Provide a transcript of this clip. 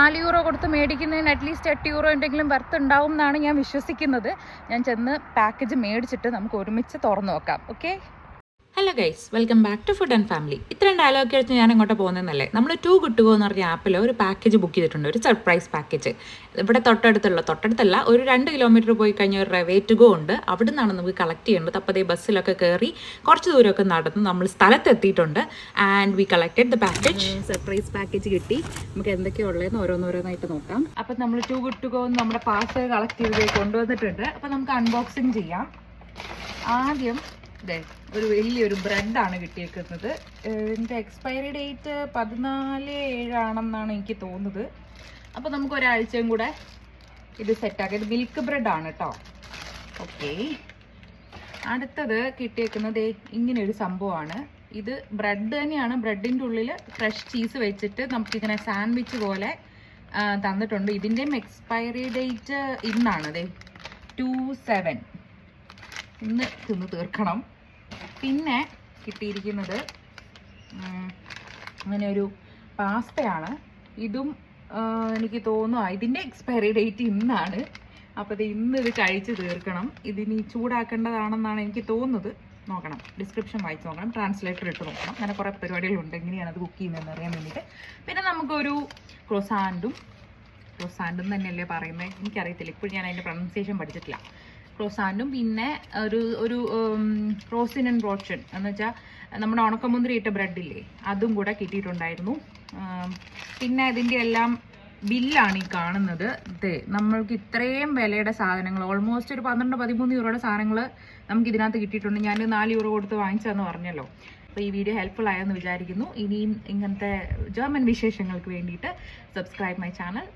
€4 കൊടുത്ത് മേടിക്കുന്നതിന് അറ്റ്ലീസ്റ്റ് €8 എന്തെങ്കിലും വർത്ത് ഉണ്ടാവും എന്നാണ് ഞാൻ വിശ്വസിക്കുന്നത്. ഞാൻ ചെന്ന് പാക്കേജ് മേടിച്ചിട്ട് നമുക്ക് ഒരുമിച്ച് തുറന്നു നോക്കാം. Okay. Hello guys, welcome back to food and family. ഇത്രയും ഡയലോഗ് കഴിച്ച് ഞാൻ അങ്ങോട്ട് പോകുന്നതെന്നല്ലേ, നമ്മൾ ടു ഗുഡ് ടു ഗോ എന്ന് പറഞ്ഞ ആപ്പിൽ ഒരു പാക്കേജ് ബുക്ക് ചെയ്തിട്ടുണ്ട്, ഒരു സർപ്രൈസ് പാക്കേജ്. ഇവിടെ തൊട്ടടുത്തല്ല, ഒരു 2 കിലോമീറ്റർ പോയി കഴിഞ്ഞാൽ ഒരു റവേ ടു ഗോ ഉണ്ട്. അവിടെ നിന്നാണ് നമുക്ക് കളക്ട് ചെയ്യേണ്ടത്. അപ്പോൾ അതേ ബസ്സിലൊക്കെ കയറി കുറച്ച് ദൂരമൊക്കെ നടന്ന് നമ്മൾ സ്ഥലത്തെത്തിയിട്ടുണ്ട്. And we collected the package. Surprise package കിട്ടി. നമുക്ക് എന്തൊക്കെയാണ് ഉള്ളതെന്ന് ഓരോന്നോരോന്നായിട്ട് നോക്കാം. അപ്പം നമ്മൾ ടു ഗുഡ് ടു ഗോ നമ്മുടെ പാസ് കളക്ട് ചെയ്ത് കൊണ്ടുവന്നിട്ടുണ്ട്. അപ്പം നമുക്ക് അൺബോക്സിങ് ചെയ്യാം. ആദ്യം ഒരു വലിയൊരു ബ്രെഡാണ് കിട്ടിയേക്കുന്നത്. ഇതിൻ്റെ എക്സ്പയറി ഡേറ്റ് 14/7 ആണെന്നാണ് എനിക്ക് തോന്നുന്നത്. അപ്പോൾ നമുക്ക് ഒരാഴ്ചയും കൂടെ ഇത് സെറ്റാക്കാം. ഇത് മിൽക്ക് ബ്രെഡാണ് കേട്ടോ. ഓക്കെ. അടുത്തത് കിട്ടിയേക്കുന്നത് ഇങ്ങനെ ഒരു സംഭവമാണ്. ഇത് ബ്രെഡ് തന്നെയാണ്. ബ്രെഡിൻ്റെ ഉള്ളിൽ ഫ്രഷ് ചീസ് വെച്ചിട്ട് നമുക്കിങ്ങനെ സാൻഡ്വിച്ച് പോലെ തന്നിട്ടുണ്ട്. ഇതിൻ്റെയും എക്സ്പയറി ഡേറ്റ് ഇന്നാണ്. 27 ഇന്ന് തിന്ന് തീർക്കണം. പിന്നെ കിട്ടിയിരിക്കുന്നത് അങ്ങനെ ഒരു പാസ്തയാണ്. ഇതും എനിക്ക് തോന്നുന്നു ഇതിൻ്റെ എക്സ്പയറി ഡേറ്റ് ഇന്നാണ്. അപ്പോൾ ഇന്ന് ഇത് കഴിച്ച് തീർക്കണം. ഇതിനി ചൂടാക്കേണ്ടതാണെന്നാണ് എനിക്ക് തോന്നുന്നത്. നോക്കണം, ഡിസ്ക്രിപ്ഷൻ വായിച്ച് നോക്കണം, ട്രാൻസ്ലേറ്റർ ഇട്ട് നോക്കണം. അങ്ങനെ കുറേ പരിപാടികളുണ്ട് എങ്ങനെയാണ് അത് കുക്ക് ചെയ്യുന്നതെന്ന് അറിയാൻ വേണ്ടിയിട്ട്. പിന്നെ നമുക്കൊരു ക്രോസാൻഡും തന്നെയല്ലേ പറയുന്നത്, എനിക്കറിയത്തില്ല, ഇപ്പോഴും ഞാൻ അതിൻ്റെ പ്രൊനൗൺസിയേഷൻ പഠിച്ചിട്ടില്ല. ക്രോസാൻഡും പിന്നെ ഒരു റോസിൻ ആൻഡ് റോഷൻ എന്ന് വെച്ചാൽ നമ്മുടെ ഉണക്കമുന്തിരി ഇട്ട ബ്രെഡില്ലേ, അതും കൂടെ കിട്ടിയിട്ടുണ്ടായിരുന്നു. പിന്നെ ഇതിൻ്റെ എല്ലാം ബില്ലാണ് ഈ കാണുന്നത്. നമ്മൾക്ക് ഇത്രയും വിലയുടെ സാധനങ്ങൾ, ഓൾമോസ്റ്റ് ഒരു 12-13 യൂറോയുടെ സാധനങ്ങൾ നമുക്ക് ഇതിനകത്ത് കിട്ടിയിട്ടുണ്ട്. ഞാൻ €4 കൊടുത്ത് വാങ്ങിച്ചതെന്ന് പറഞ്ഞല്ലോ. അപ്പോൾ ഈ വീഡിയോ ഹെൽപ്ഫുൾ ആയെന്ന് വിചാരിക്കുന്നു. ഇനിയും ഇങ്ങനത്തെ ജർമ്മൻ വിശേഷങ്ങൾക്ക് വേണ്ടിയിട്ട് സബ്സ്ക്രൈബ് മൈ ചാനൽ.